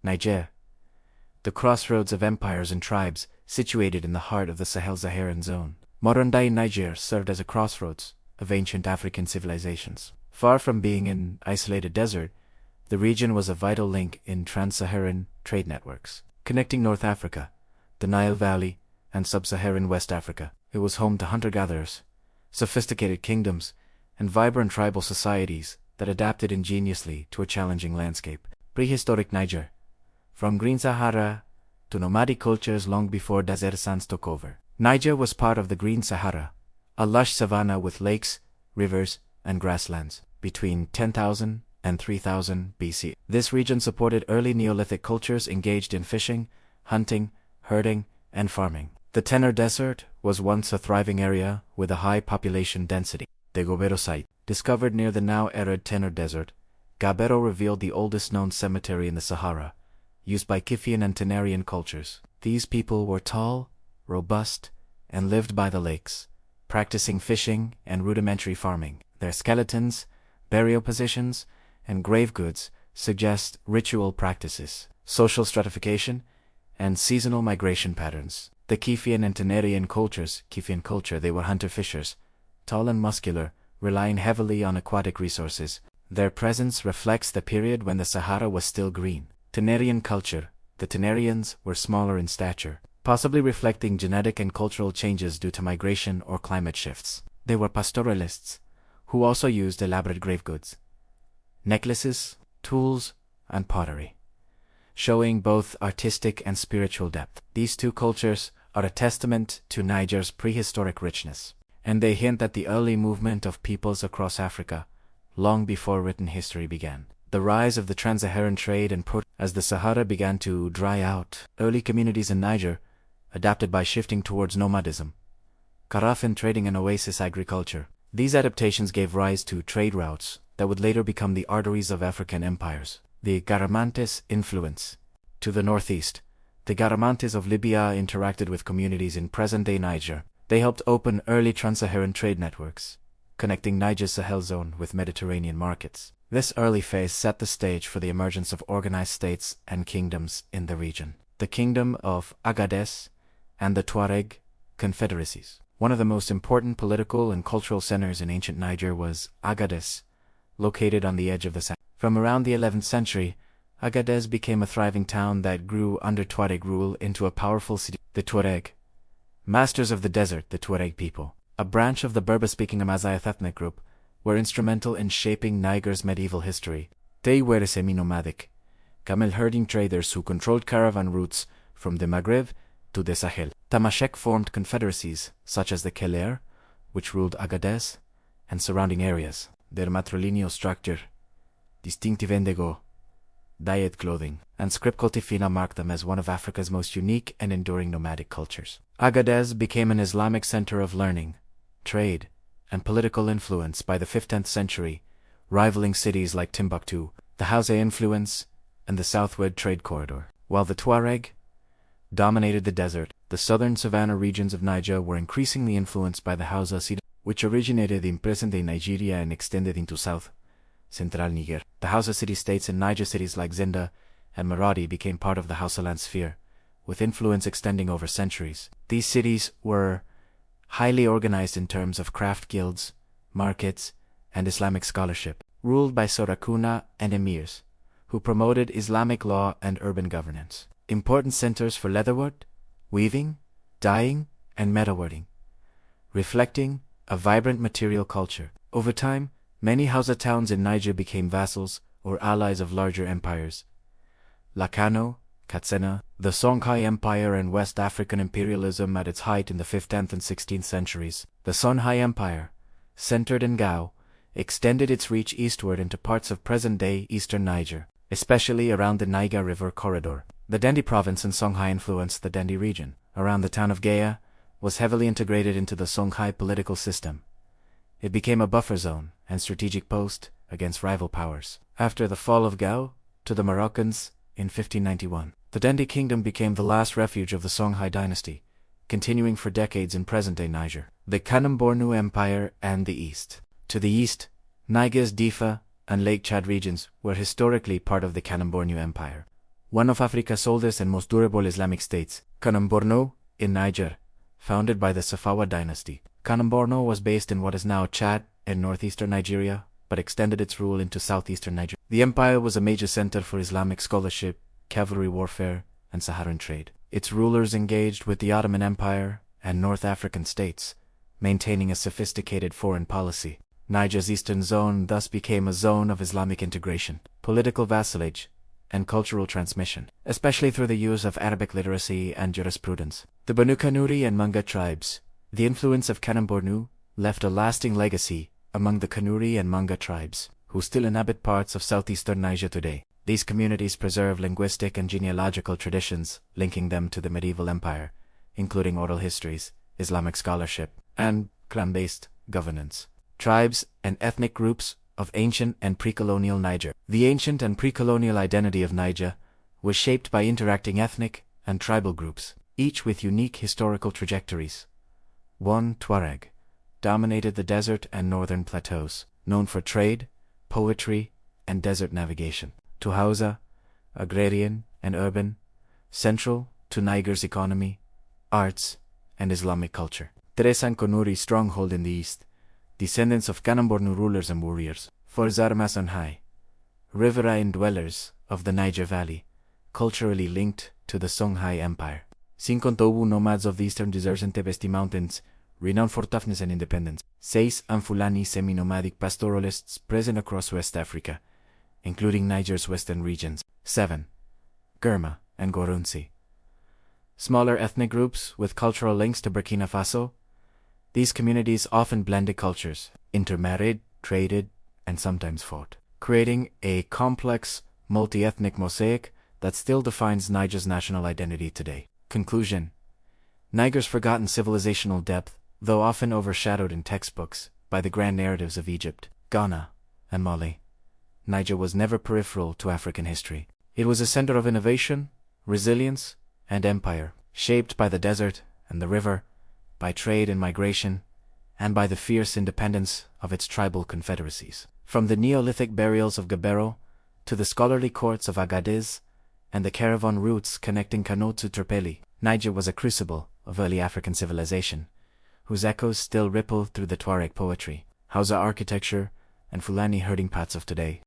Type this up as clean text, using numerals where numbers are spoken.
Niger, the crossroads of empires and tribes situated in the heart of the Sahel-Saharan zone. Modern-day Niger served as a crossroads of ancient African civilizations. Far from being an isolated desert, the region was a vital link in trans-Saharan trade networks, connecting North Africa, the Nile Valley, and sub-Saharan West Africa. It was home to hunter-gatherers, sophisticated kingdoms, and vibrant tribal societies that adapted ingeniously to a challenging landscape. Prehistoric Niger, from Green Sahara to nomadic cultures long before desert sands took over. Niger was part of the Green Sahara, a lush savanna with lakes, rivers, and grasslands. Between 10,000 and 3000 BC, this region supported early Neolithic cultures engaged in fishing, hunting, herding, and farming. The Tenor Desert was once a thriving area with a high population density. The Gobero site, discovered near the now arid Tenor Desert, Gabero revealed the oldest known cemetery in the Sahara, used by Kifian and Tenarian cultures. These people were tall, robust, and lived by the lakes, practicing fishing and rudimentary farming. Their skeletons, burial positions, and grave goods suggest ritual practices, social stratification, and seasonal migration patterns. The Kifian and Tenarian cultures, Kifian culture, they were hunter-fishers, tall and muscular, relying heavily on aquatic resources. Their presence reflects the period when the Sahara was still green. Tenarian culture, the Tenarians were smaller in stature, possibly reflecting genetic and cultural changes due to migration or climate shifts. They were pastoralists, who also used elaborate grave goods, necklaces, tools, and pottery, showing both artistic and spiritual depth. These two cultures are a testament to Niger's prehistoric richness, and they hint at the early movement of peoples across Africa, long before written history began. The rise of the trans-Saharan trade and as the Sahara began to dry out, early communities in Niger adapted by shifting towards nomadism, Karafan trading and oasis agriculture. These adaptations gave rise to trade routes that would later become the arteries of African empires. The Garamantes influence. To the northeast, the Garamantes of Libya interacted with communities in present-day Niger. They helped open early trans-Saharan trade networks, connecting Niger's Sahel zone with Mediterranean markets. This early phase set the stage for the emergence of organized states and kingdoms in the region. The Kingdom of Agadez and the Tuareg confederacies. One of the most important political and cultural centers in ancient Niger was Agadez, located on the edge of the Sahara. From around the 11th century, Agadez became a thriving town that grew under Tuareg rule into a powerful city. The Tuareg, masters of the desert, the Tuareg people, a branch of the Berber-speaking Amazigh ethnic group, were instrumental in shaping Niger's medieval history. They were semi-nomadic, camel-herding traders who controlled caravan routes from the Maghreb to the Sahel. Tamashek formed confederacies such as the Keler, which ruled Agadez and surrounding areas. Their matrilineal structure, distinctive indigo, dyed clothing, and script Kotifina marked them as one of Africa's most unique and enduring nomadic cultures. Agadez became an Islamic center of learning, trade, and political influence by the 15th century, rivaling cities like Timbuktu, the Hausa influence, and the southward trade corridor. While the Tuareg dominated the desert, the southern savanna regions of Niger were increasingly influenced by the Hausa city, which originated in present-day Nigeria and extended into south, central Niger. The Hausa city-states in Niger cities like Zinda and Maradi became part of the Hausaland sphere, with influence extending over centuries. These cities were highly organized in terms of craft guilds, markets, and Islamic scholarship, ruled by Sarakuna and emirs, who promoted Islamic law and urban governance. Important centers for leatherwork, weaving, dyeing, and metalworking, reflecting a vibrant material culture. Over time, many Hausa towns in Niger became vassals or allies of larger empires. Lakano, Katsina, the Songhai Empire and West African imperialism at its height in the 15th and 16th centuries. The Songhai Empire, centered in Gao, extended its reach eastward into parts of present-day eastern Niger, especially around the Niger River corridor. The Dendi province in Songhai influenced the Dendi region. Around the town of Gaya, was heavily integrated into the Songhai political system. It became a buffer zone and strategic post against rival powers. After the fall of Gao to the Moroccans in 1591, the Dendi kingdom became the last refuge of the Songhai dynasty, continuing for decades in present-day Niger. The Kanem-Bornu Empire and the East. To the east, Niger's Difa and Lake Chad regions were historically part of the Kanem-Bornu Empire, one of Africa's oldest and most durable Islamic states. Kanem-Borno, in Niger, founded by the Safawa dynasty. Kanem-Borno was based in what is now Chad and northeastern Nigeria, but extended its rule into southeastern Nigeria. The empire was a major center for Islamic scholarship, cavalry warfare, and Saharan trade. Its rulers engaged with the Ottoman Empire and North African states, maintaining a sophisticated foreign policy. Niger's eastern zone thus became a zone of Islamic integration, political vassalage, and cultural transmission, especially through the use of Arabic literacy and jurisprudence. The Banu Kanuri and Manga tribes. The influence of Kanem-Borno left a lasting legacy among the Kanuri and Manga tribes, who still inhabit parts of southeastern Niger today. These communities preserve linguistic and genealogical traditions linking them to the medieval empire, including oral histories, Islamic scholarship, and clan-based governance. Tribes and ethnic groups of ancient and pre-colonial Niger. The ancient and pre-colonial identity of Niger was shaped by interacting ethnic and tribal groups, each with unique historical trajectories. 1. Tuareg dominated the desert and northern plateaus, known for trade, poetry, and desert navigation. 2. Hausa, agrarian and urban, central to Niger's economy, arts, and Islamic culture. 3. Kanuri, stronghold in the east, descendants of Kanem-Borno rulers and warriors. 4. Zarma-Songhai, riverine dwellers of the Niger Valley, culturally linked to the Songhai Empire. 5. Tobu, nomads of the eastern deserts and Tebesti Mountains, renowned for toughness and independence. 6. Fulani, semi-nomadic pastoralists present across West Africa, including Niger's western regions. 7. Germa and Gorunsi, smaller ethnic groups with cultural links to Burkina Faso. These communities often blended cultures, intermarried, traded, and sometimes fought, creating a complex, multi-ethnic mosaic that still defines Niger's national identity today. Conclusion: Niger's forgotten civilizational depth, though often overshadowed in textbooks by the grand narratives of Egypt, Ghana, and Mali, Niger was never peripheral to African history. It was a center of innovation, resilience, and empire, shaped by the desert and the river, by trade and migration, and by the fierce independence of its tribal confederacies. From the Neolithic burials of Gabero to the scholarly courts of Agadez and the caravan routes connecting Kano to Tripoli, Niger was a crucible of early African civilization, whose echoes still ripple through the Tuareg poetry, Hausa architecture, and Fulani herding paths of today.